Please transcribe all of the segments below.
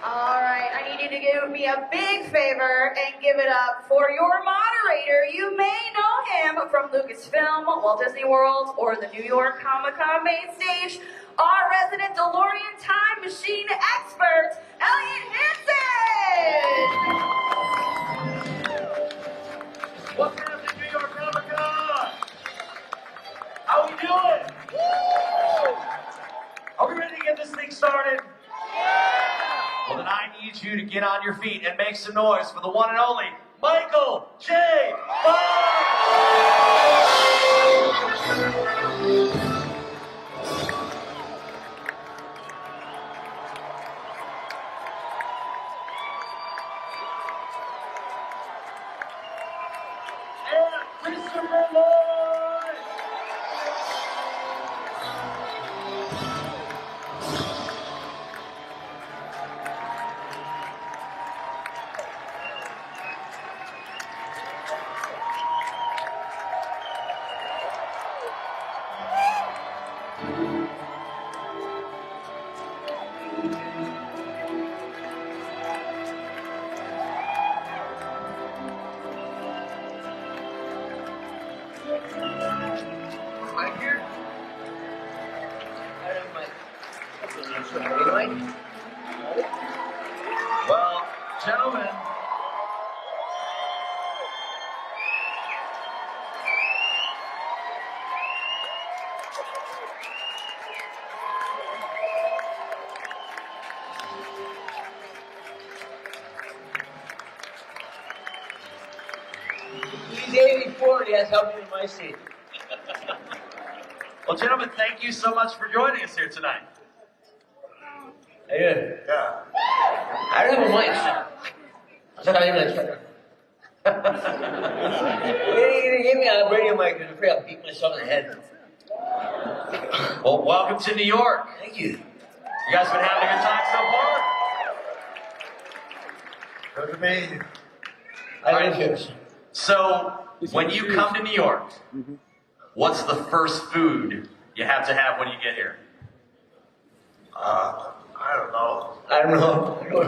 All right, I need you to do me a big favor and give it up for your moderator. You may know him from Lucasfilm, Walt Disney World, or the New York Comic-Con main stage. Our resident DeLorean time machine expert, Elliot Hansen. What's happening, New York Comic-Con? How we doing? Woo! Are we ready to get this thing started? Well, then I need you to get on your feet and make some noise for the one and only Michael J. Fox! And Christopher Lloyd! Right here? Well, gentlemen. He's 84 and he has help in my seat. Well, gentlemen, thank you so much for joining us here tonight. How you doing? Yeah. I don't have a mic. So I'm gonna try. You give me a radio mic and I'm afraid I'll beat myself in the head. Well, welcome to New York. Thank you. You guys been having a good time so far? Good to me. I live here. So, when you come to New York, what's the first food you have to have when you get here? I don't know. I don't know. I don't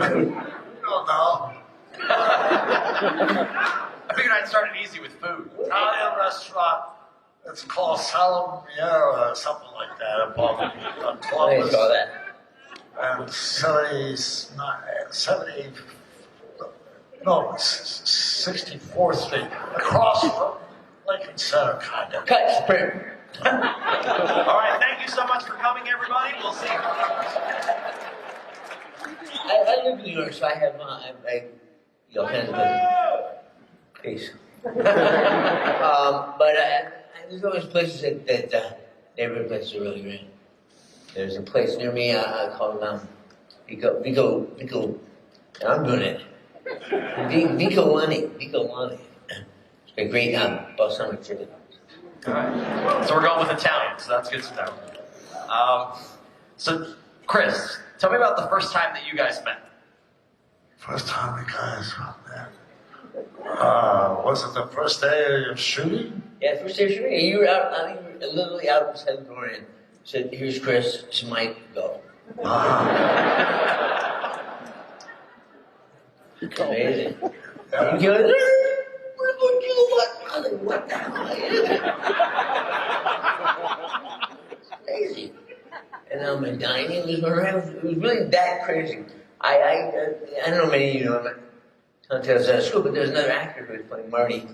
know. I figured I'd start it easy with food. Italian restaurant. It's called Salamiera or something like that above I Columbus. saw that. And 64th Street. Across from Lincoln Center, kind of. Cut, sprint. All right, thank you so much for coming, everybody. We'll see you. I live in New York, so I have kind of peace. But there's always places that neighborhood places are really great. There's a place near me called Vico, and I'm doing it. Vico Lani. It's a great balsamic chicken. All right. So we're going with Italian, so that's good to know. So, Chris, tell me about the first time that you guys met. First time we guys met. Was it the first day of shooting? Yeah, first day of shooting. You were out. I think you were literally out beside the door and said, "Here's Chris. This is Mike. Go." Amazing. Yeah. You go, what the hell is it? Crazy. And I'm dining. It was really that crazy. I don't know many of you know him. I was at school, but there's another actor who was playing Marty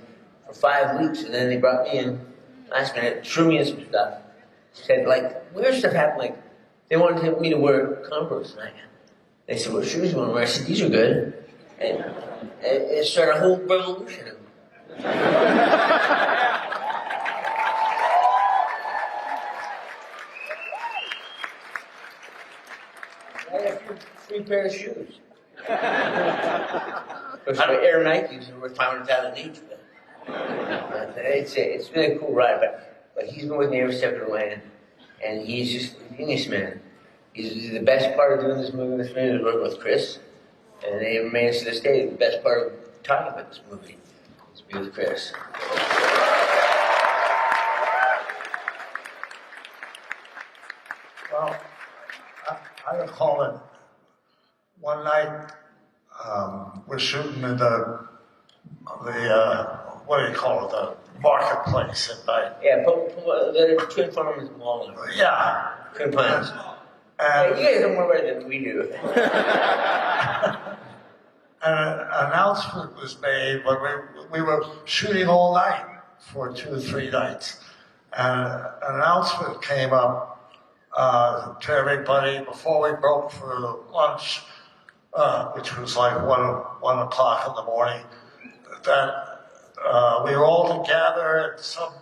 for 5 weeks, and then they brought me in last minute, threw me in some stuff. Said weird stuff happened. They wanted me to wear Converse, and they said, "What shoes you want to wear?" I said, "These are good," and it started a whole revolution. I have 3 pairs of shoes. Those are Air Nikes are worth $500,000 each. But it's been a cool ride. But he's been with me every step of the way, and he's just a genius, man. He's the best part of doing this movie is working with Chris, and it remains to this day the best part of talking about this movie is to be with Chris. Well, I recall it one night we're shooting in the what do you call it, the marketplace at night. Yeah, the Twin Farmers Mall. Yeah. Twin Pines. And, You guys know more about it than we do. and an announcement was made when we were shooting all night for 2 or 3 nights. And an announcement came up to everybody before we broke for lunch, which was like 1 o'clock in the morning, that we were all together at some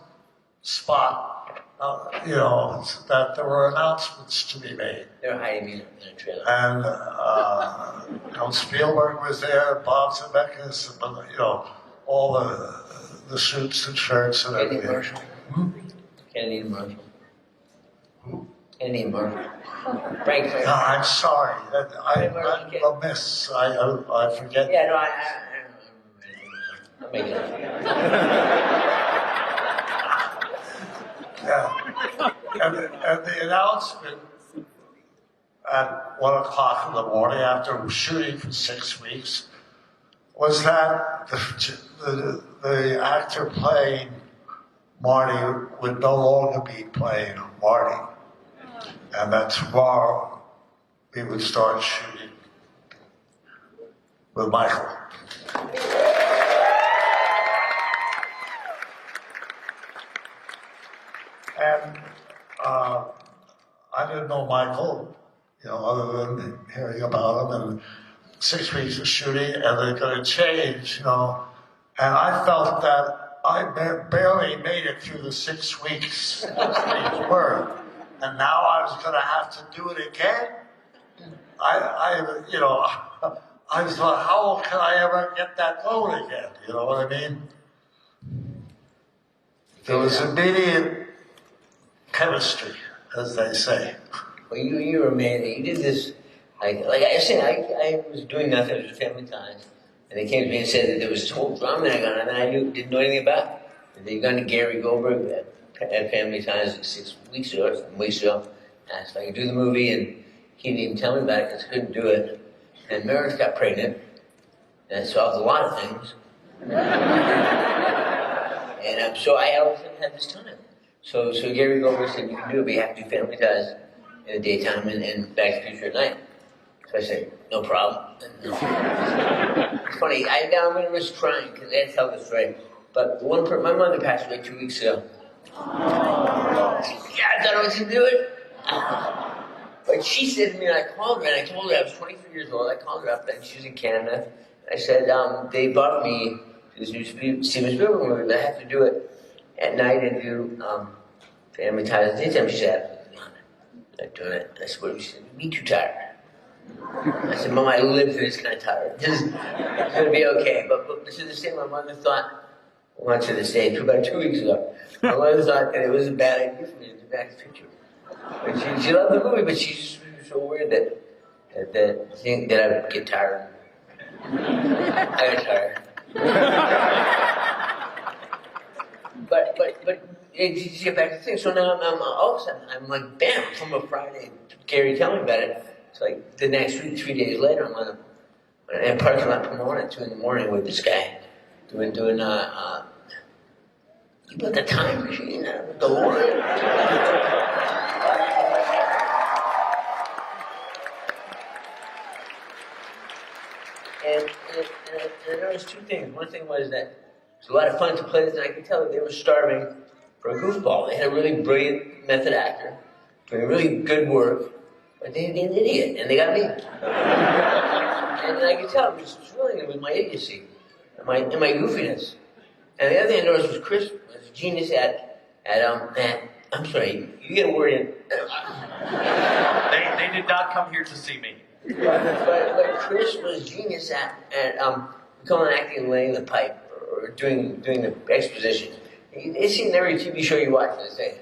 spot, that there were announcements to be made. They were hiding me in a trailer. And Spielberg was there, Bob Zemeckis, all the suits and shirts and Kennedy everything. Marshall. Kennedy Marshall. Who? Kennedy Marshall. Frank. No, I'm sorry. I'm a miss. I forget. Yeah, no, I'm making it up. Yeah. And the announcement at 1 o'clock in the morning after shooting for 6 weeks was that the actor playing Marty would no longer be playing Marty. And that tomorrow we would start shooting with Michael. And I didn't know Michael, other than hearing about him, and 6 weeks of shooting, and they're going to change, And I felt that I barely made it through the 6 weeks each word, and now I was going to have to do it again. I thought, how can I ever get that going again? You know what I mean? There was immediate chemistry, as they say. Well, you were amazing. You did this, like I said, I was doing nothing. It was Family Ties. And they came to me and said that there was this whole drama that I got on that I didn't know anything about. And they'd gone to Gary Goldberg at Family Ties 6 weeks ago, asked if I could do the movie, and he didn't even tell me about it because I couldn't do it. And Meredith got pregnant, and that solved a lot of things. And so I always had this time. So Gary Goldberg said, you can do it, but you have to do Family Ties in the daytime and Back to the Future at night. So I said, no problem. It's funny, now I'm going to risk trying, because I tell the story. But my mother passed away 2 weeks ago. Yeah, I thought I was going to do it. But she said to me, and I called her, and I told her I was 23 years old. I called her up, and she was in Canada. I said, they bought me this new Steven Spielberg movie, but I have to do it at night and do Family Ties at daytime. She said, absolutely not. I'm not doing it. And I said, what? She said, me too tired. I said, Mom, I lived through this kind of tired. It's going to be okay. But this is the same. My mother thought, I went to the stage about 2 weeks ago. My mother thought that it was a bad idea for me to do Back to the Future. But she loved the movie, but she's so worried that I would get tired. I got tired. But you get back to the thing. So now I'm all of a sudden, I'm like, bam, from a Friday, Gary telling me about it. It's like the next week, 3 days later, I'm on a parking lot Pomona at 2 in the morning with this guy doing you put the time machine out the Lloyd. And I noticed 2 things. One thing was that it was a lot of fun to play this, and I could tell that they were starving for a goofball. They had a really brilliant method actor doing really good work, but they had an idiot, and they got me. And I could tell it was thrilling with my idiocy and my goofiness. And the other thing I noticed was Chris was a genius at I'm sorry, you get a word in. They did not come here to see me. But Chris was genius at becoming acting and laying the pipe or doing the exposition. It's seen in every TV show you watch. They say,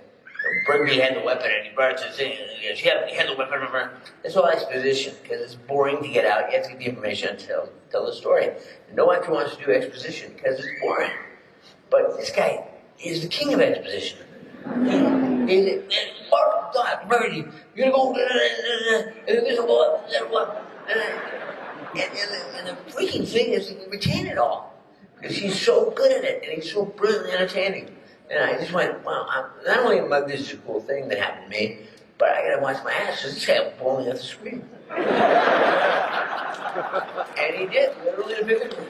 Burgundy had the weapon and he brought it to the thing. And he goes, he had the weapon. It's all exposition because it's boring to get out. You have to get the information and tell the story. And no actor wants to do exposition because it's boring. But this guy is the king of exposition. You're gonna go, and then there's a lot, And the freaking thing is, he can retain it all. Because he's so good at it, and he's so brilliantly entertaining. And I just went, wow, not only am I, this is a cool thing that happened to me, but I gotta watch my ass, because this guy will blow me off the screen. And he did, literally and figuratively.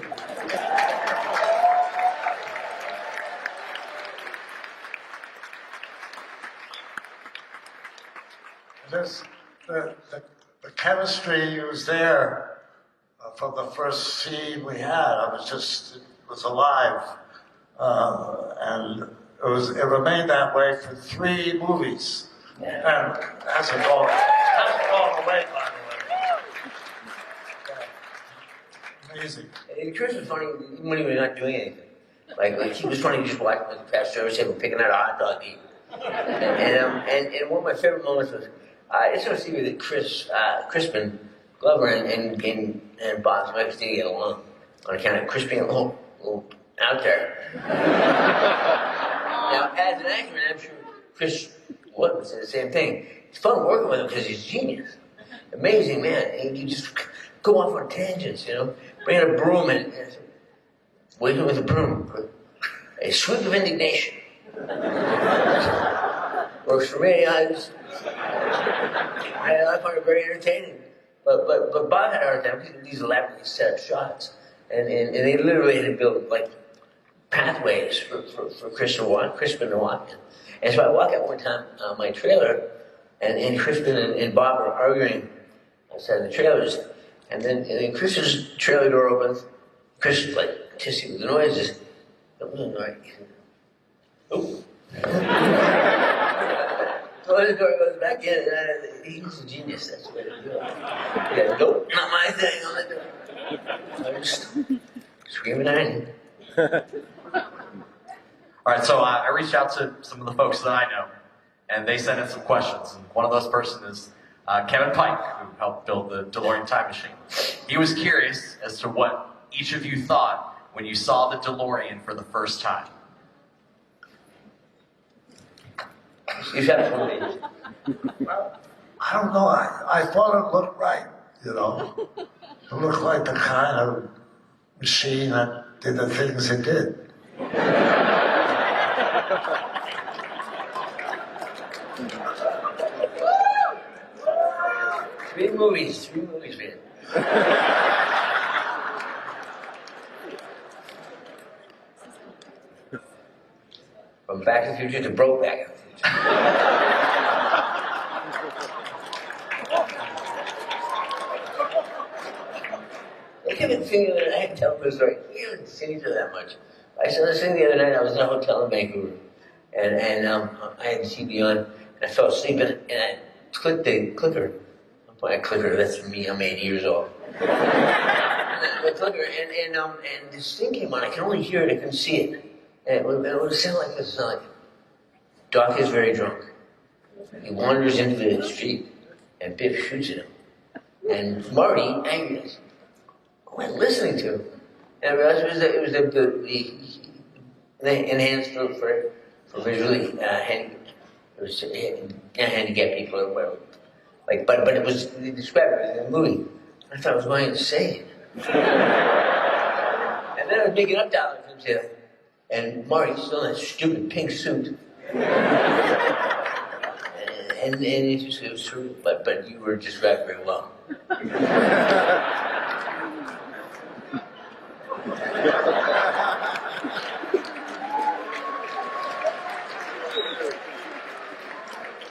The chemistry was there from the first scene we had. It was alive. And it remained that way for 3 movies. And hasn't gone away, by the way. Amazing. And Chris was funny even when he was not doing anything. Like he was funny just watching the past service him picking out a hot dog to eat. And one of my favorite moments was I just want to see that Crispin Glover and Bob Smith didn't get along on account of Chris being a little out there. Now, as an actor, I'm sure Chris would say the same thing. It's fun working with him because he's a genius. Amazing man. And you just go off on tangents, Bring in a broom and wake him with a broom. A sweep of indignation. Works for me. I find it very entertaining. But Bob had a hard time because these elaborately set up shots. And they literally had to build like pathways for Crispin to walk in. And so I walk out one time on my trailer, and Crispin and Bob are arguing outside the trailers. And then Chris's trailer door opens. Chris is like tissy with the noises. Right. Oh. So the door goes back in, and he was a genius. That's what he did. Yeah, nope, not my thing. On the door. I just screaming at him. All right, so I reached out to some of the folks that I know, and they sent in some questions. And one of those persons is Kevin Pike, who helped build the DeLorean time machine. He was curious as to what each of you thought when you saw the DeLorean for the first time. You have one. Well, I don't know. I thought it looked right, It looked like the kind of machine that did the things it did. 3 movies, man. From Back to the Future to Broke Back to the Future. I haven't seen it, I had to tell this story. We haven't seen each other that much. I saw this thing the other night. I was in a hotel in Vancouver, and I had the TV on, and I fell asleep, and I clicked the clicker. I clicker, that's me, I'm 80 years old. The clicker, and this thing came on. I could only hear it, I couldn't see it. And it would sound like this, like, Doc is very drunk. He wanders into the street, and Biff shoots at him. And Marty, angry, what am I listening to? And I realized it was the enhanced for visually handicapped people or whatever. But it was, they described it in the movie. I thought I was going insane. And then I was making up dollars and Marty's still in that stupid pink suit. and it was true, but you were described very well.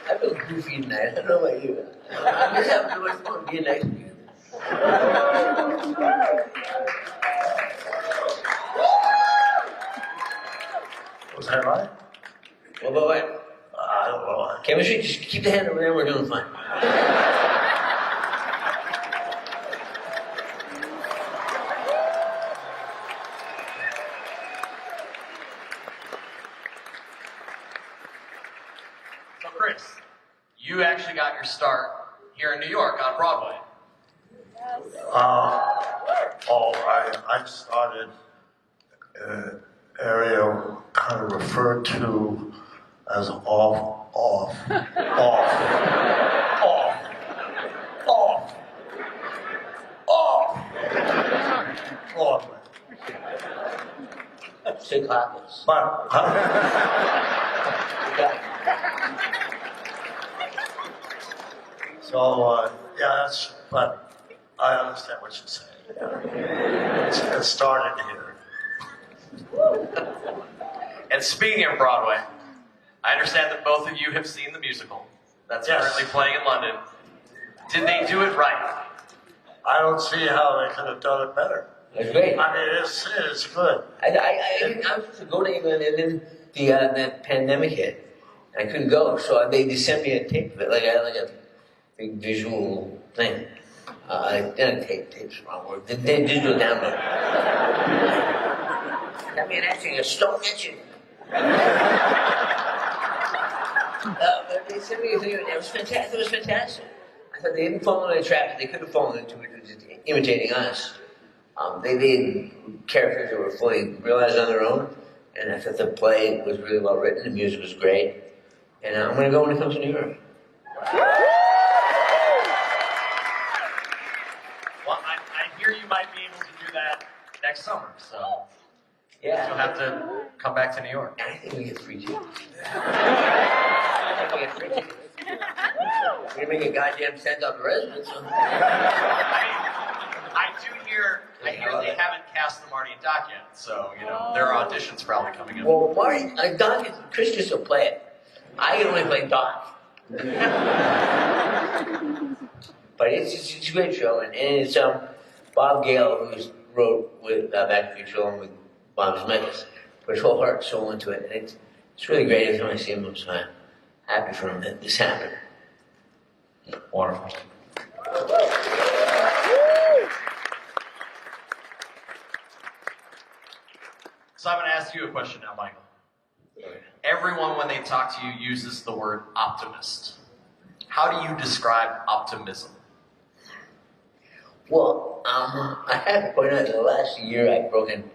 I feel goofy tonight. I don't know about you. I'm just having too much fun being next to you. Was that right? What? I don't know. Chemistry, just keep the hand over there. We're doing fine. So, Chris, you actually got your start here in New York on Broadway. I started in an area kind of referred to as off. Broadway. Secaucus. But so yeah, but I understand what you're saying. It started here. And speaking of Broadway, I understand that both of you have seen the musical that's Yes. currently playing in London. Did they do it right? I don't see how they could have done it better. It's great. I mean, it's good. I was supposed to go to England, and then that pandemic hit. I couldn't go, so they sent me a tape of it, like a big visual thing. Tape's the wrong word. The digital download. I mean, actually, a stone etching. But they sent me a thing, and it was fantastic. It was fantastic. I thought they didn't fall into a trap that they could have fallen into, which was just imitating us. They made characters that were fully realized on their own, and I thought the play was really well written, the music was great, and I'm going to go when it comes to New York. Well, I hear you might be able to do that next summer, so Yeah. you'll have to come back to New York. I think we get free tickets. I think we get free tickets. We're going to make a goddamn cent off the residents. So. I hear they haven't cast the Marty and Doc yet, so there are auditions probably coming up. Well, Marty, Doc, Chris just will play it. I can only play Doc. But it's a great show, and it's Bob Gale, who wrote with Back to the Future along with Bob Zemeckis, put his whole heart and soul into it, and it's really great every time I see him, so I'm happy for him that this happened. Wonderful. So I'm going to ask you a question now, Michael. Everyone, when they talk to you, uses the word optimist. How do you describe optimism? Well, I have to point out that the last year I've broken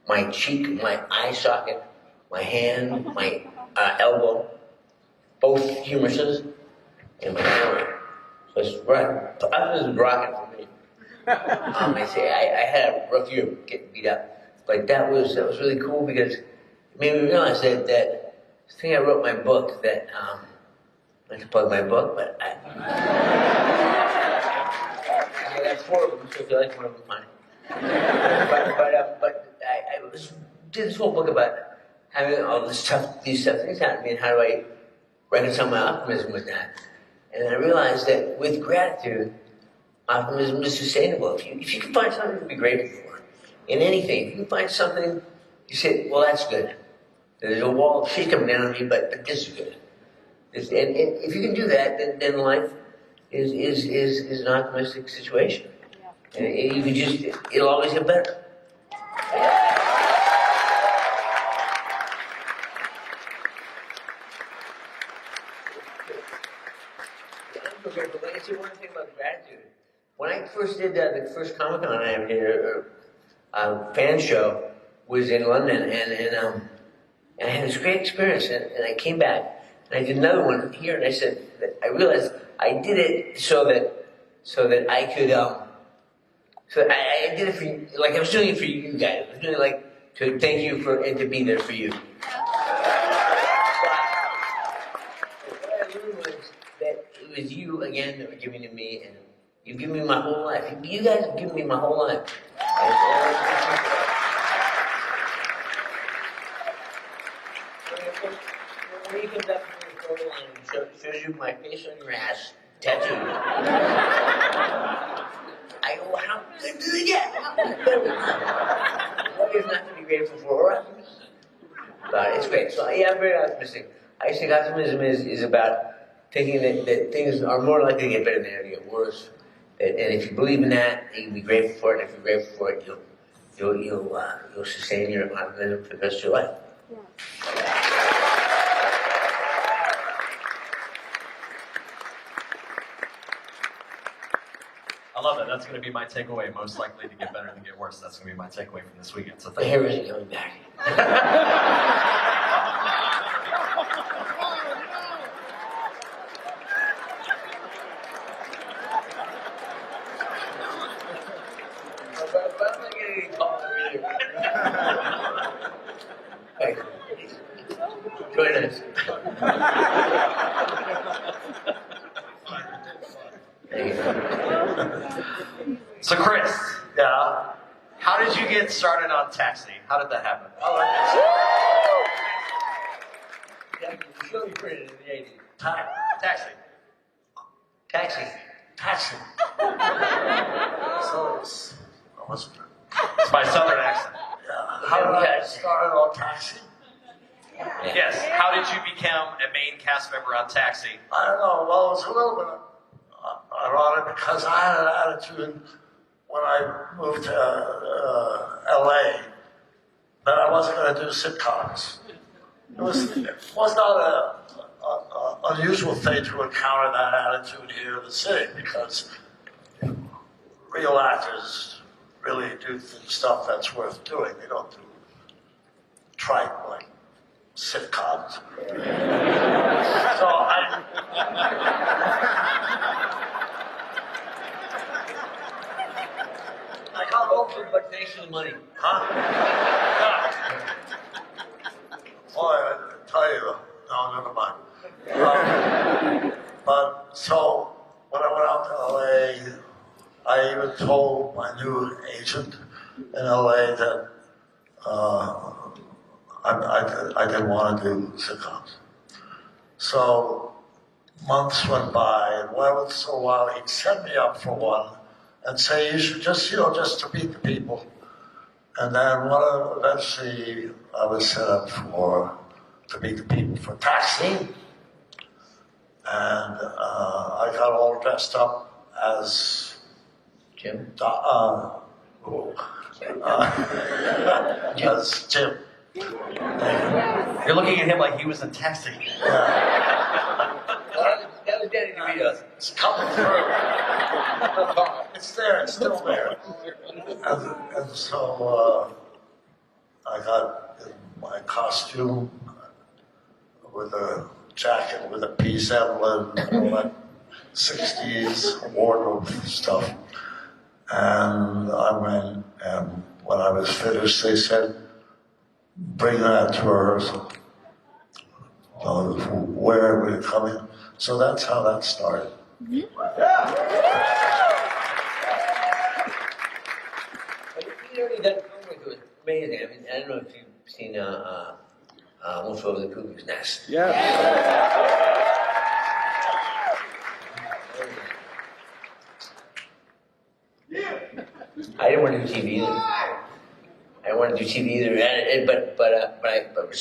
my cheek, my eye socket, my hand, my elbow, both humeruses, and my arm. So it's right. Optimism is rocking for me. I say I had a rough year getting beat up. But that was really cool because it made me realize that the thing I wrote in my book that I like to plug my book, but I got 4 of them, so if you like one of them, fine. But I did this whole book about having all these tough things happen to me, and how do I reconcile my optimism with that? And I realized that with gratitude, optimism is sustainable. If you can find something to be grateful for, in anything, if you can find something, you say, well, that's good. There's a wall of shit coming down on me, but this is good. And if you can do that, then life is an optimistic situation. And you can it'll always get better. But I say one thing about gratitude. When I first did the first Comic-Con I ever did, fan show, was in London, and I had this great experience, and I came back, and I did another one here, and I said, I realized I did it so that I could, I did it for you, like I was doing it for you guys. I was doing it like to thank you for, and to be there for you. But what I learned was that it was you, again, that were giving to me, and you've given me my whole life. You guys have given me my whole life. When he comes up to the photo line and shows you my face on your ass tattooed, I go, how good did it get? What is not to be grateful for or optimistic? But it's great. So yeah, I'm very optimistic. I think optimism is about thinking that things are more likely to get better than they ever get worse. And if you believe in that, you can be grateful for it. And if you're grateful for it, you'll sustain your optimism for the rest of your life. I love that. That's going to be my takeaway. Most likely to get better than get worse. That's going to be my takeaway from this weekend. So The thank hair you. isn't coming back. But I'm not getting get called over here. Right. Join us. Thank you. So, Chris, Yeah. how did you get started on Taxi? How did that happen? Yeah, the show you printed in the 80s. Taxi. Taxi. Taxi. So what's It's my southern accent. how did I get started on Taxi? Yes. How did you become a main cast member on Taxi? I don't know. Well, it was a little bit ironic because I had an attitude when I moved to LA that I wasn't going to do sitcoms. It was not a unusual thing to encounter that attitude here in the city because real actors really do stuff that's worth doing. They don't do trite like sitcoms. So I got over, but thanks for the money. Huh? Boy, I tell you, no, never mind. But so when I went out to LA, I even told my new agent in LA that I didn't want to do sitcoms. So months went by, and once in a while he'd set me up for one and say, you should just, just to meet the people. And then eventually I was set up to meet the people for Taxi. And I got all dressed up as Jim? as Jim. You're looking at him like he was in Taxi. That was Danny DeVito. It's coming through. It's there, it's still there. And so I got my costume with a jacket with a peace emblem and all that 60s wardrobe stuff. And I went, and when I was finished, they said, bring that to rehearsal. So where would it come in? So that's how that started. But you know, that homework was amazing. I mean, I don't know if you've seen Wolf Over the Cuckoo's Nest. Yeah. I didn't want to do TV either. I didn't want to do TV either, but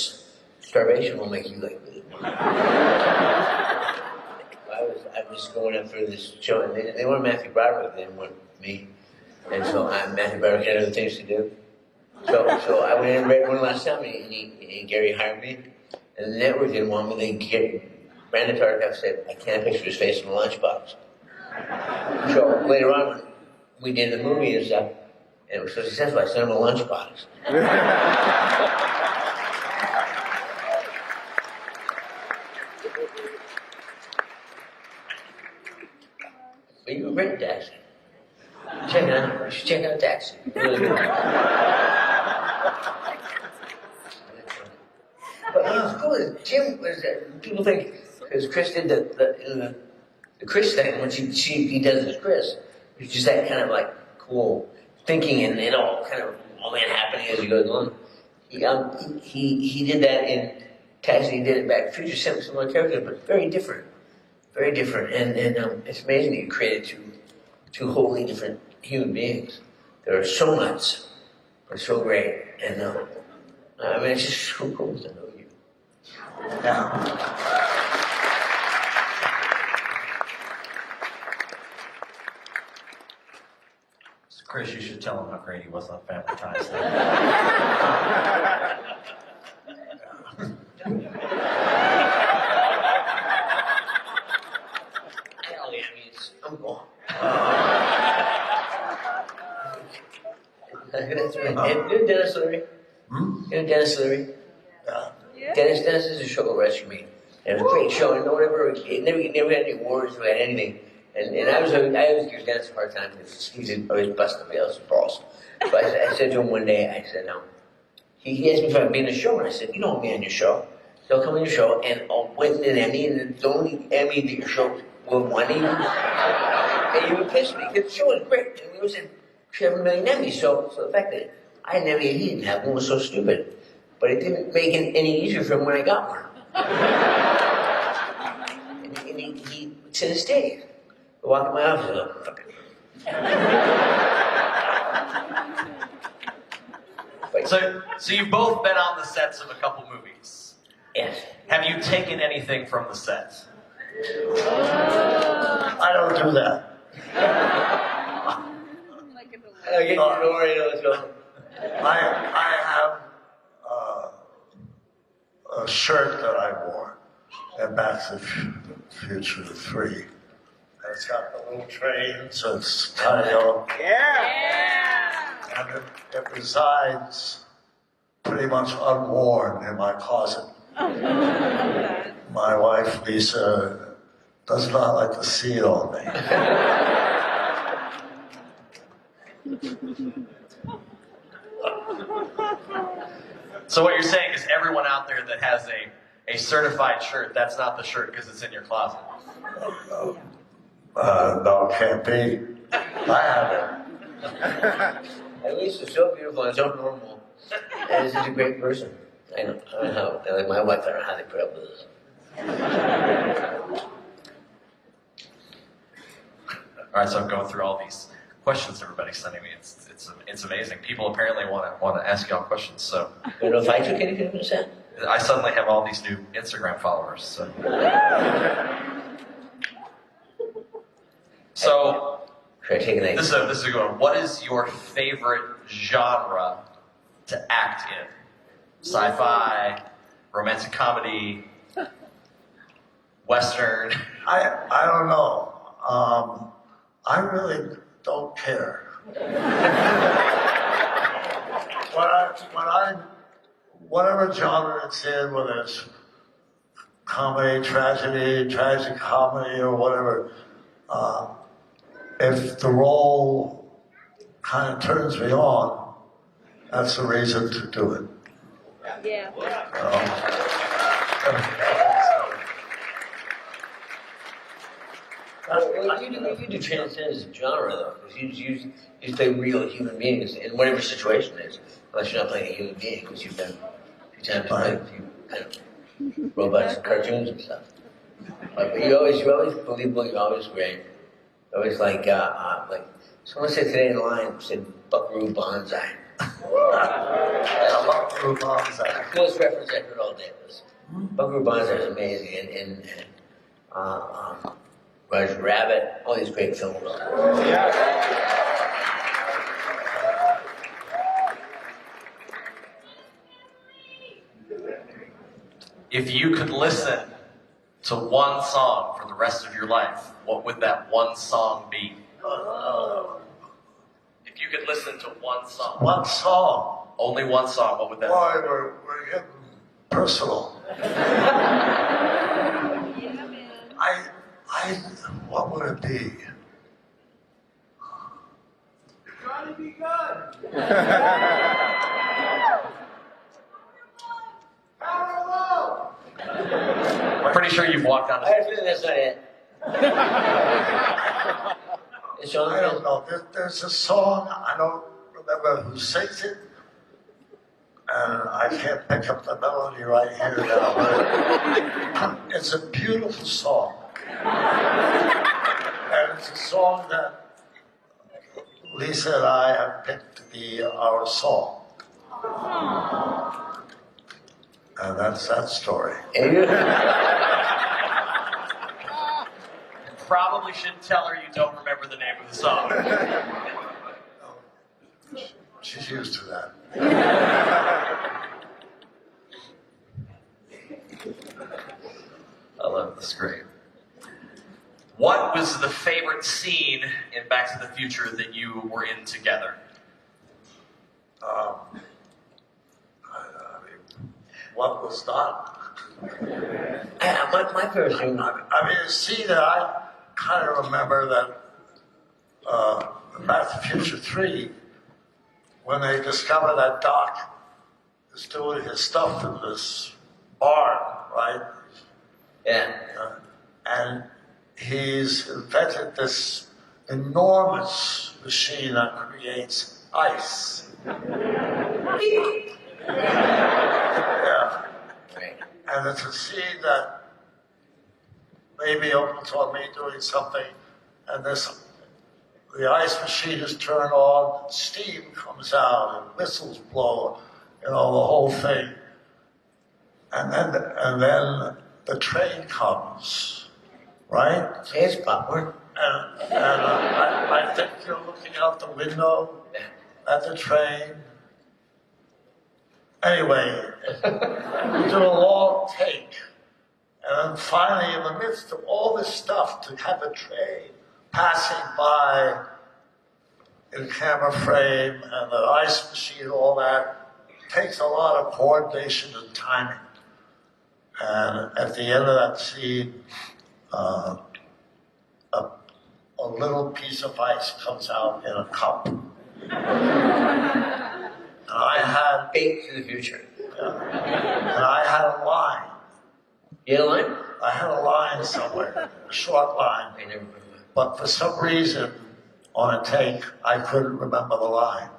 starvation will make you like me. I was going up for this show, and they wanted Matthew Broderick, they didn't want me, and so Matthew Broderick had other things to do. So I went in and read one last time, and Gary hired me, and the network didn't want me. Brandon Tartikoff said, I can't picture his face in the lunchbox. So later on, when we did the movie and stuff, and it was so successful, I sent him a lunchbox. But you read Taxi. Check it out. You should check out Taxi. Really good. But what's cool is Jim was, people think, because Chris did the Chris thing, when he does it as Chris, it's just that kind of like cool thinking and all kind of all that happening as he goes along. He did that in Taxi, he did it back in Future, similar characters, but very different. Very different. And it's amazing that you created two wholly different human beings. They're so nuts, but so great. And I mean, it's just so cool to know you. Yeah. Chris, you should tell him how great he was on Family Ties. I'm gone. That's right. And you know Dennis Leary? You know Dennis Leary? Yeah. Dennis is a show that rescued me. And it was a great show. And it never had any awards or had anything. And I always give Dennis a hard time because he's always busting somebody else's balls. So I said to him one day, I said, no. He asked me if I'd be in the show, and I said, you don't want me on your show. So I'll come on your show, and I'll win an Emmy, and it's the only Emmy that your show will win. And he would piss me, because the show was great. And we always said, she have a million Emmys. So the fact that I had an Emmy and he didn't have one was so stupid. But it didn't make it any easier for him when I got one. and he to this day, I walk in my office and go, fuck it. So you've both been on the sets of a couple movies. Yes. Have you taken anything from the set? I don't do that. I don't get to know what's going on. I have a shirt that I wore in Back to the Future 3. And it's got the little train, so it's kind of yellow. And it resides pretty much unworn in my closet. My wife, Lisa, does not like to see it on me. So what you're saying is everyone out there that has a certified shirt, that's not the shirt because it's in your closet. No, can't be. I have it. At least it's so beautiful and so normal. And this is a great person. I don't know how, like my wife, I don't know how they put up with this. All right, so I'm going through all these questions everybody's sending me. It's amazing. People apparently want to ask y'all questions. So I don't know if I took anything from the set. I suddenly have all these new Instagram followers. So Should I take an this is a good one. What is your favorite genre to act in? Sci-fi, romantic comedy, Western. I don't know. I really don't care. Whatever genre it's in, whether it's comedy, tragedy, tragic comedy, or whatever, if the role kind of turns me on, that's the reason to do it. Yeah. Well, you do transcend as a genre, though, because you play real human beings in whatever situation it is, unless you're not playing a human being, because you've done a few times like a few kind of robots and cartoons and stuff. But you're always believable, you're always great. Always like someone said today in the line, said Buckaroo Banzai. Buckaroo Banzai. The coolest reference I heard all day was Buckaroo Banzai is amazing, and Roger Rabbit, all these great films. If you could listen to one song for the rest of your life, what would that one song be? If you could listen to one song. One song. Only one song, what would that Boy, we're getting personal. What would it be? Trying to be good. I'm pretty sure you've walked down I have a feeling that's not it. I don't know. There's a song, I don't remember who sings it, and I can't pick up the melody right here now, but it's a beautiful song. And it's a song that Lisa and I have picked to be our song. And that's that story. Probably shouldn't tell her you don't remember the name of the song. She's used to that. I love this. Great. What was the favorite scene in Back to the Future that you were in together? I mean, what was not? My favorite scene. I mean, a scene that kind of remember that Back to the Future 3, when they discover that Doc is doing his stuff in this barn, right? Yeah. And he's invented this enormous machine that creates ice. Yeah. Right. And it's a scene that maybe opens on me doing something, and the ice machine is turned on, steam comes out, and whistles blow, the whole thing. And then the train comes, right? It's popcorn. And I think you're looking out the window at the train. Anyway, we do a long take. And then finally, in the midst of all this stuff, to have a train passing by in camera frame and the ice machine, all that, takes a lot of coordination and timing. And at the end of that scene, a little piece of ice comes out in a cup. And I had Baked to the future. and I had a line. You had a line? I had a line somewhere, a short line. I never remember. But for some reason, on a take, I couldn't remember the line.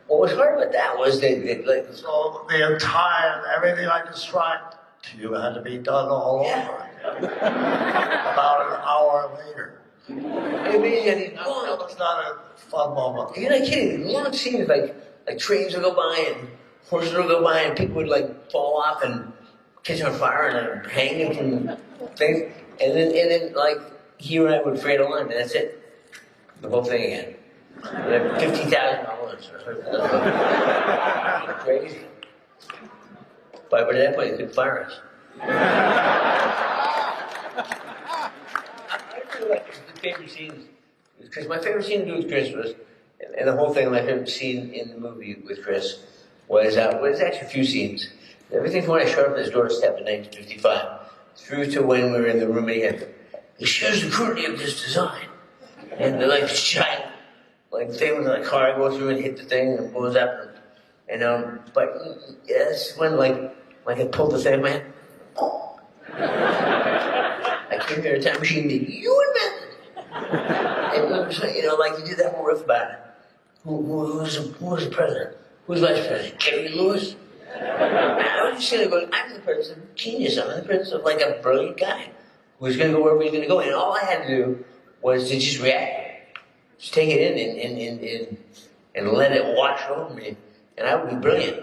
What was hard about that was that So everything I described to you had to be done all over again. About an hour later. it made you these That long, was not a fun moment. you're not kidding, long scenes like trains would go by and horses would go by and people would like fall off and catch on fire and like, hang from things. And then like here I would create a line and that's it. The whole thing again. Like $50,000 or something. Crazy. But by that point, they could fire us. I feel like the favorite scenes, because my favorite scene to do with Chris was, and the whole thing, my favorite scene in the movie with Chris was actually a few scenes. Everything from when I showed up at his doorstep in 1955 through to when we were in the room and he had, here's the cruelty of this design. And they're like this giant, like thing with a car goes through and hit the thing and blows up. But that's when like I pulled the thing, man. I came here a time machine that you invented. And like you did that whole riff about it. Who was the president? Who's vice president? Jerry Lewis? I was just gonna go, I'm the president of genius. I'm the president of like a brilliant guy who's gonna go wherever he's gonna go. And all I had to do was to just react. Just take it in and let it wash over me. And I would be brilliant.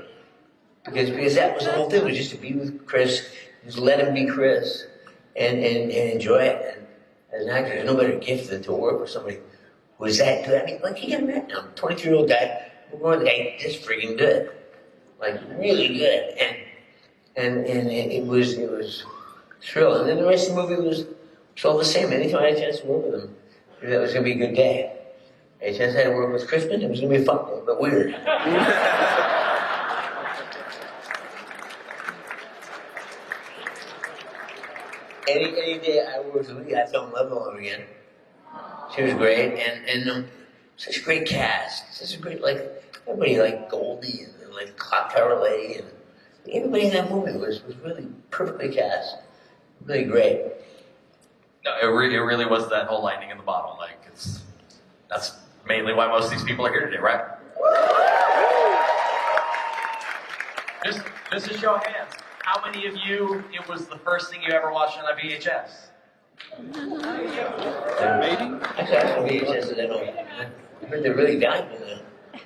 Because that was the whole thing, was just to be with Chris, just let him be Chris and enjoy it. And as an actor, there's no better gift than to work with somebody who is that good. I mean, like you can imagine, I'm a 23-year-old guy, we're going to guy this friggin' good. Like really good. And it was thrilling. And then the rest of the movie was all the same. Anytime I had a chance to work with him, I knew that was gonna be a good day. Any chance I had to work with Crispin, it was gonna be fun, but weird. Any day I worked with Lee, I fell in love with her again. She was great, and such a great cast. Such a great, everybody like Goldie and like Clock Tower Lady, and everybody in that movie was really perfectly cast. Really great. No, it really was that whole lightning in the bottle. That's mainly why most of these people are here today, right? Just a show of hands. How many of you, it was the first thing you ever watched on a VHS? Maybe. Actually, I don't VHS that I don't. But they're really valuable now.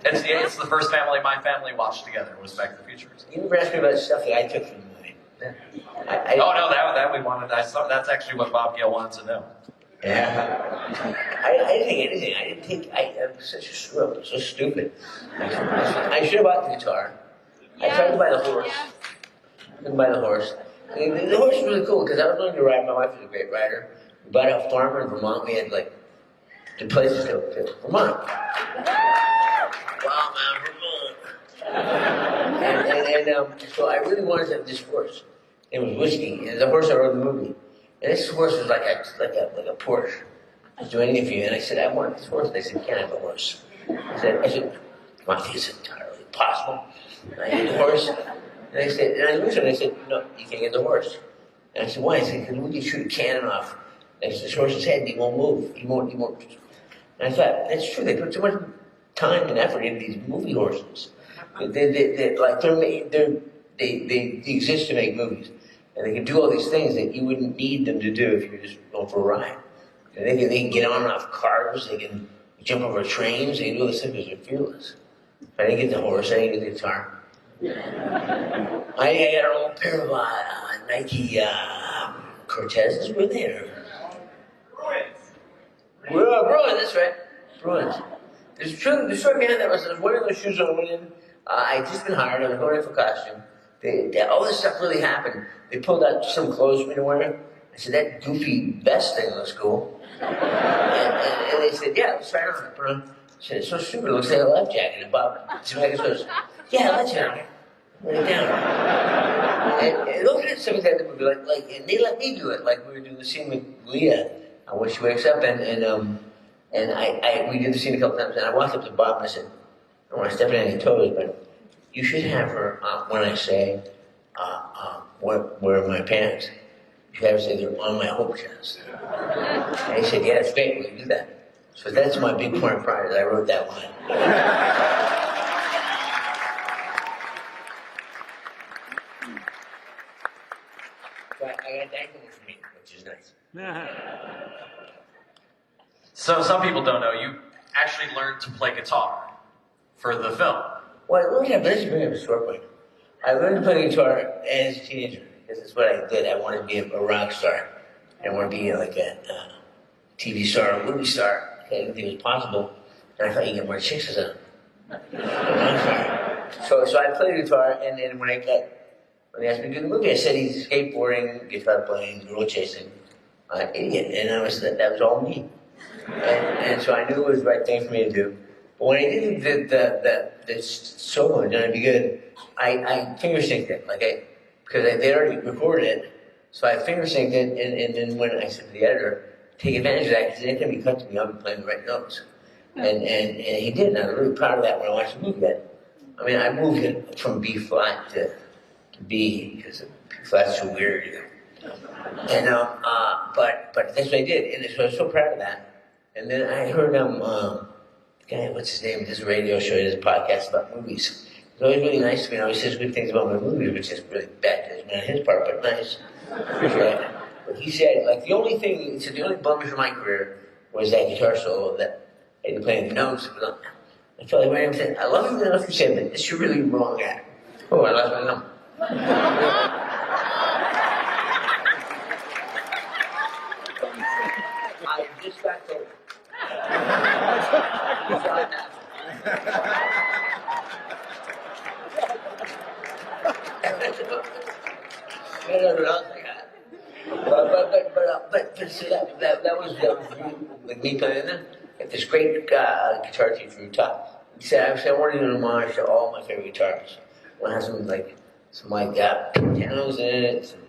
It's the first family my family watched together was Back to the Future. You never asked me about stuff that I took from the movie. Oh no, that we wanted. That's actually what Bob Gale wanted to know. Yeah. I didn't take anything. I was such a screw up. So stupid. I should have bought the guitar. I tried to buy the horse. Couldn't buy the horse. The horse was really cool because I was learning to ride. My wife was a great rider. We bought a farmer in Vermont. We had like the places to Vermont. Wow, man, Vermont. So I really wanted to have this horse. It was whiskey, and the horse I rode in the movie. And this horse was like a Porsche. I was doing anything for you, and I said, I want this horse. And they said, you can't have a horse. I said, well, it's entirely possible. And I had the horse, and I said, and I looked at him, and I said, no, you can't get the horse. And I said, why? I said, because we can shoot a cannon off next to this horse's head, and he won't move. He won't. And I thought, that's true. They put too much time and effort into these movie horses. They exist to make movies, and they can do all these things that you wouldn't need them to do if you were just going for a ride. And they can get on and off cars. They can jump over trains. They can do all this stuff because they're fearless. I didn't get the horse. I didn't get the guitar. I got an old pair of Nike Cortezes. Were there? Bruins, that's right. Bruins. The story behind that was I was wearing those shoes when I went in. I'd just been hired. I was going in for costume. All this stuff really happened. They pulled out some clothes for me to wear. I said, that goofy vest thing looks cool. And they said, yeah, let's try it on. I put it on. I said, it's so stupid. It looks like a life jacket. And Bob goes, yeah, let's try it on. Put it down. And those are some of the movie, and they let me do it. Like we were doing the scene with Leah when she wakes up, and we did the scene a couple times, and I walked up to Bob and I said, I don't want to step on any toes, but you should have her, when I say, where are my pants? You should have her say, they're on my hope chest. And he said, yeah, that's great, we can do that. So that's my big point of pride, is I wrote that line. So I got that going for me, which is nice. So some people don't know, you actually learned to play guitar for the film. Well, look at this, bring up a short point. I learned to play guitar as a teenager, because that's what I did. I wanted to be a rock star. I wanted to be like a TV star, a movie star. I didn't think it was possible. And I thought you get more chicks as a rock star. So I played guitar, and then when they asked me to do the movie, I said he's skateboarding, guitar playing, girl chasing, idiot. And that was all me. And so I knew it was the right thing for me to do. But when I did the solo and Johnny Be Good, I finger synced it, because they already recorded it. So I finger synced it, and then when I said to the editor, take advantage of that, because anytime he cut to me, I'll be playing the right notes. And he did, and I was really proud of that when I watched the movie. I moved it from B flat to B, because B flat's so weird. And but that's what I did, and so I was so proud of that. And then I heard guy, what's his name? This radio show, he does a podcast about movies. He's always really nice to me, and always says good things about my movies, which is really bad judgment on his part, but nice. But he said, the only bummer in my career was that guitar solo that I didn't play any notes. I felt like Mary said, I love you enough you said, but this you're really wrong at. Oh, I lost my number. I just got told. But see, that was me playing there. This great guitar teacher who taught. He said, I wanted to do an homage to all my favorite guitarists. I want to have some pianos in it, some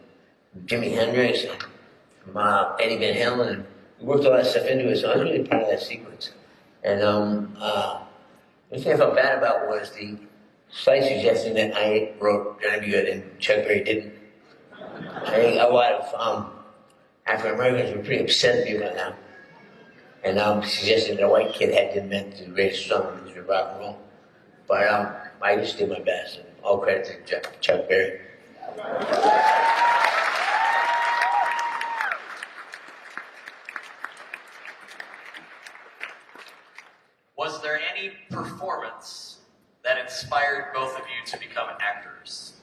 Jimi Hendrix, some Eddie Van Halen, and we worked all that stuff into it. So I was really proud of that sequence. And the thing I felt bad about was the slight suggestion that I wrote Johnny Be Good and Chuck Berry didn't. I think a lot of African Americans were pretty upset at me about that. And suggesting that a white kid had to invent the greatest song in the history of rock and roll. But I just did my best, and all credit to Chuck Berry. Was there any performance that inspired both of you to become actors?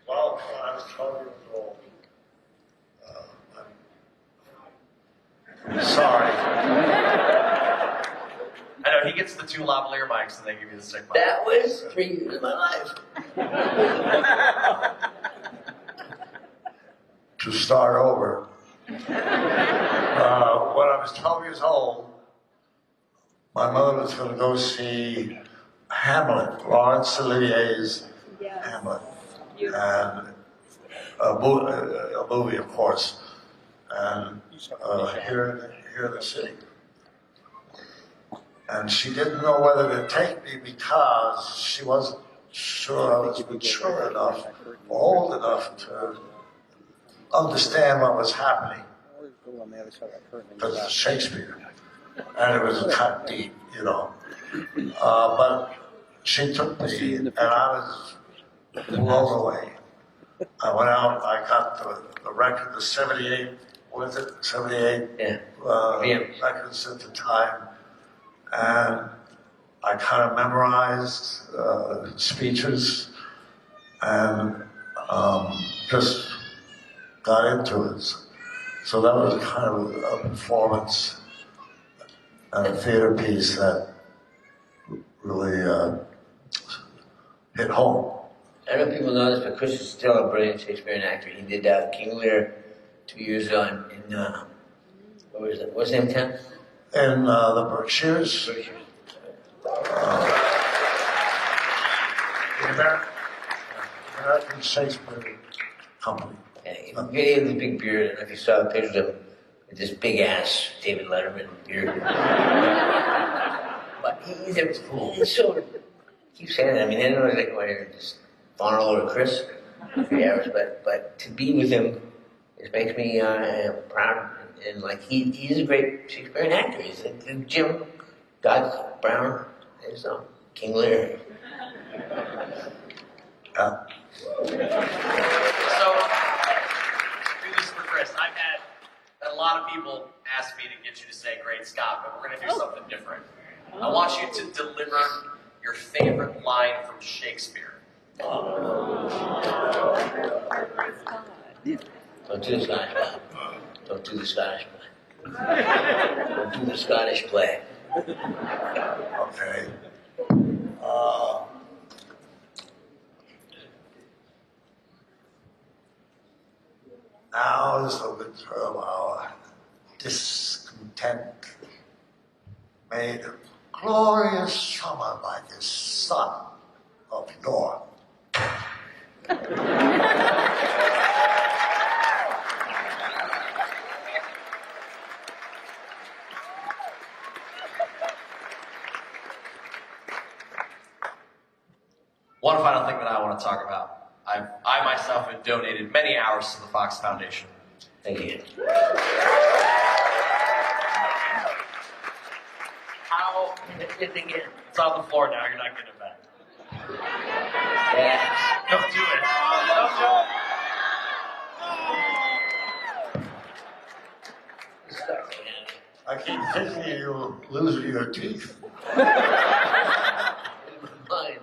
Well, when I was 12 years old, I'm sorry. I know, he gets the two lavalier mics and they give you the sick mic. That was 3 years of my life. To start over, when I was 12 years old, my mother was going to go see Hamlet, Laurence Olivier's Hamlet. Hamlet, and a movie, of course, and here in the city. And she didn't know whether to take me because she wasn't sure I was mature enough, or old enough to understand what was happening. Because it's Shakespeare, and it was kind of deep, you know. But she took me, and I was blown away. I went out, I got the record, the 78, what is it, 78 records at the time, and I kind of memorized speeches and just got into it. So that was kind of a performance and a theater piece that really hit home. I don't know if people know this, but Chris is still a brilliant Shakespearean actor. He did King Lear 2 years ago in what was it? What's the name of town? In the Berkshires. The American Shakespeare Company. Yeah, he had this big beard. I don't know if you saw the pictures of him with this big ass David Letterman beard. But he's so. Keep saying that. I mean, I don't know like why you're just fawn all over Chris for 3 hours, but to be with him, it makes me proud. And like he's a great Shakespearean actor. He's like Jim, Doc Brown, is King Lear. So, do this for Chris. I've had a lot of people ask me to get you to say "Great Scott," but we're going to do something different. I want you to deliver your favorite line from Shakespeare. Don't do the Scottish play. Don't do the Scottish play. Don't do the Scottish play. Okay. Now is the winter of our discontent, made a glorious summer by this sun of dawn. One final thing that I want to talk about. I myself have donated many hours to the Fox Foundation. Thank you. How? It's on the floor now. You're not getting it back. Yeah. Don't do it. Don't do it. I keep thinking you're losing your teeth. Fine.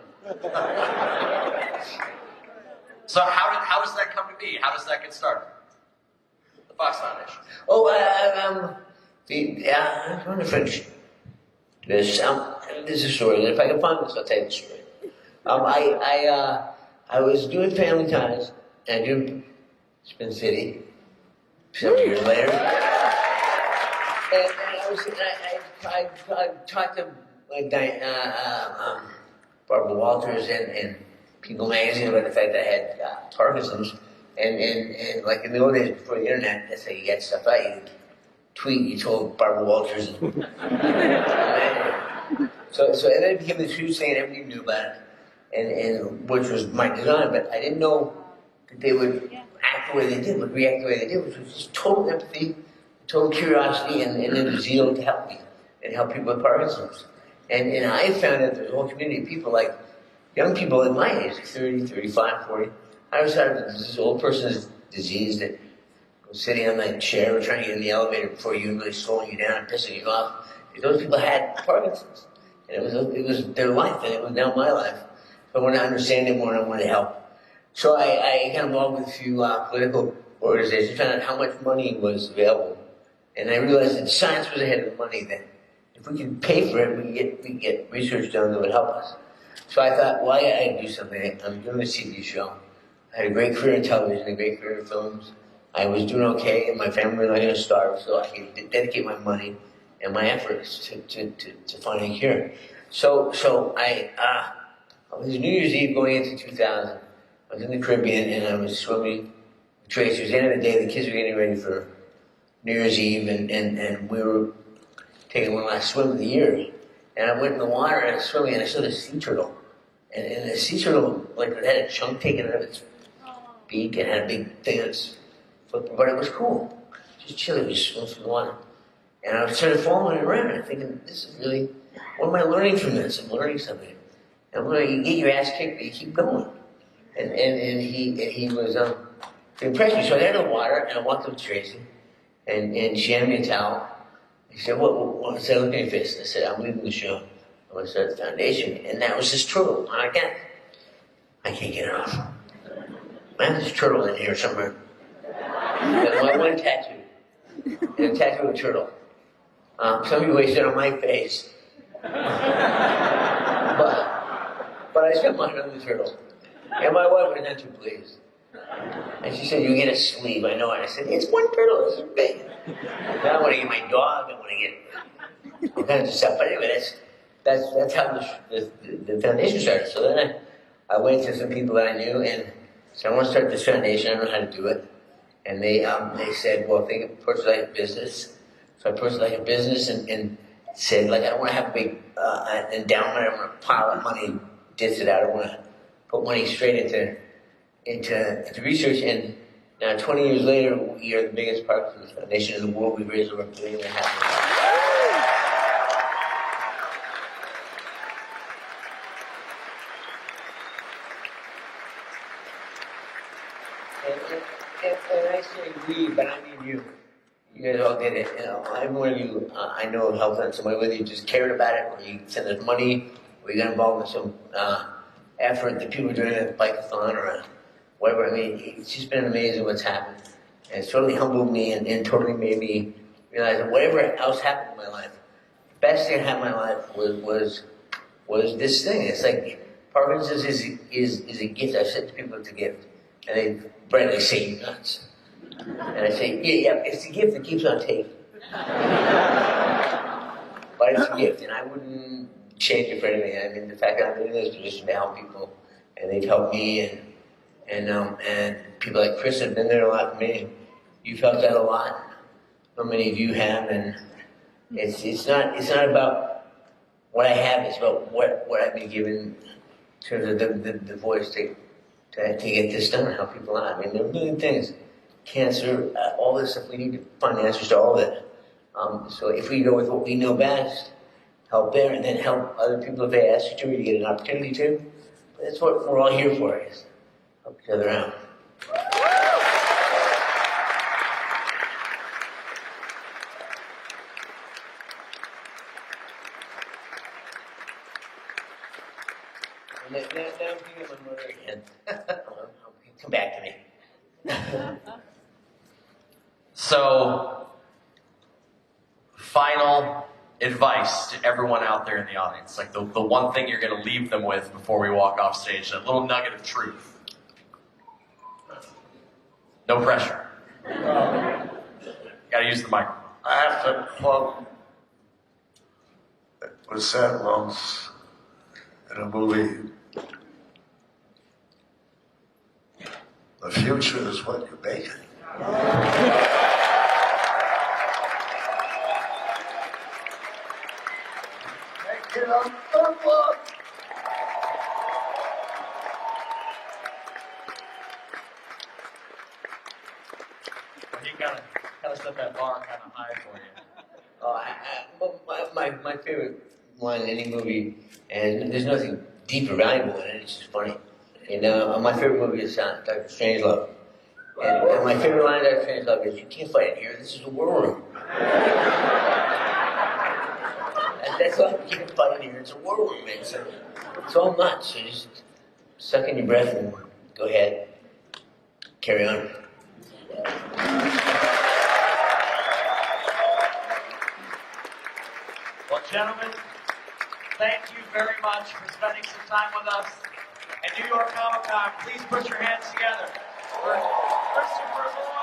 So how does that come to be? How does that get started? The Fox Foundation. Oh, I'm from the French. There's a story. If I can find this, I'll tell you the story. I was doing Family Ties, and I did Spin City several years later. And I talked to like Barbara Walters and People Magazine about the fact that I had Parkinson's. And like in the old days before the internet, that's how you get stuff out. You tweet, you told Barbara Walters. So and then it became this huge thing and everybody knew about it. And which was my design, but I didn't know that they would act the way they did, would react the way they did, which was just total empathy, total curiosity, and then the zeal to help me and help people with Parkinson's. And I found that there's a whole community of people, like young people in my age, 30, 35, 40. I was having this old person's disease that was sitting on that chair or trying to get in the elevator before you, really slowing you down and pissing you off. Those people had Parkinson's. And it was their life, and it was now my life. So I wanted to understand it more, and I wanted to help. So I got involved with a few political organizations, found out how much money was available. And I realized that science was ahead of the money, that if we could pay for it, we could get research done that would help us. So I thought, why I do something? I'm doing a TV show. I had a great career in television, a great career in films. I was doing okay, and my family was not going to starve, so I could dedicate my money and my efforts to finding a cure. So it was New Year's Eve going into 2000, I was in the Caribbean and I was swimming with Tracy. It was the end of the day. The kids were getting ready for New Year's Eve, and we were taking one last swim of the year. And I went in the water and I was swimming and I saw this sea turtle. And the sea turtle, like, it had a chunk taken out of its beak and had a big thing on its foot, but it was cool. Just chilling, just swimming through the water. And I started following it around and thinking, this is really, what am I learning from this? I'm learning something. And I'm learning, you get your ass kicked, but you keep going. And he was impressed me. So I got in the water and I walked up to Tracy and she handed me a towel. He said, what? I said, look at your face. And I said, I'm leaving the show. I'm going to start the foundation. And that was this turtle. And I can't get it off. I have this turtle in here somewhere. And my one tattoo. And a tattoo of a turtle. Somebody wasted on my face. But I spent mine on the turtle. And my wife was not too pleased. And she said, you get a sleeve. I know it. I said, it's one turtle. It's big. Now I want to get my dog. I want to get all kinds of stuff. But anyway, that's how the foundation started. So then I went to some people that I knew and said, I want to start this foundation. I don't know how to do it. And they said, well, think of approach it like a business. So I approached it like a business and said, like, I don't want to have a big endowment. I don't want to pile of money and ditch it out. I want to put money straight into research. And now, 20 years later, we are the biggest Parkinson's foundation in the world. We've raised over $1.5 billion. And I say we, but I mean you. You guys all did it. You know, every one of you, I know, helped on some way, whether you just cared about it, or you sent us money, or you got involved in some effort that people are doing a bike-a-thon or whatever. I mean, it's just been amazing what's happened. And it's totally humbled me and totally made me realize that whatever else happened in my life, the best thing that happened in my life was this thing. It's like Parkinson's is a gift. I've said to people it's a gift. And they say you're nuts. And I say, yeah, it's a gift that keeps on taking. But it's a gift, and I wouldn't change it for anything. I mean, the fact that I'm in this position to help people, and they've helped me, and people like Chris have been there a lot for me. You've helped out a lot. So many of you have, and it's not about what I have. It's about what I've been given in terms of the voice to get this done and help people out. I mean, there are a million things. Cancer, all this stuff, we need to find answers to all of it. So if we go with what we know best, help there, and then help other people if they ask you to, or you get an opportunity to. That's what we're all here for, is help each other out. And now I'm thinking of my mother again. Come back to me. So, final advice to everyone out there in the audience. Like the one thing you're going to leave them with before we walk off stage, that little nugget of truth. No pressure. Got to use the microphone. I have to quote what was said once in a movie. The future is what you make it. Make it a good one. You got to set that bar kind of high for you. My favorite one in any movie, and there's nothing deep or valuable in it, it's just funny. And my favorite movie is Dr. Strangelove. And my favorite line of Dr. Strangelove is, you can't fight in here, this is a war room. That's all, you can't fight in here, it's a war room, man. So it's all nuts, so just suck in your breath and go ahead, carry on. Well, gentlemen, thank you very much for spending some time with us at New York Comic Con. Please put your hands together for Christopher Lloyd.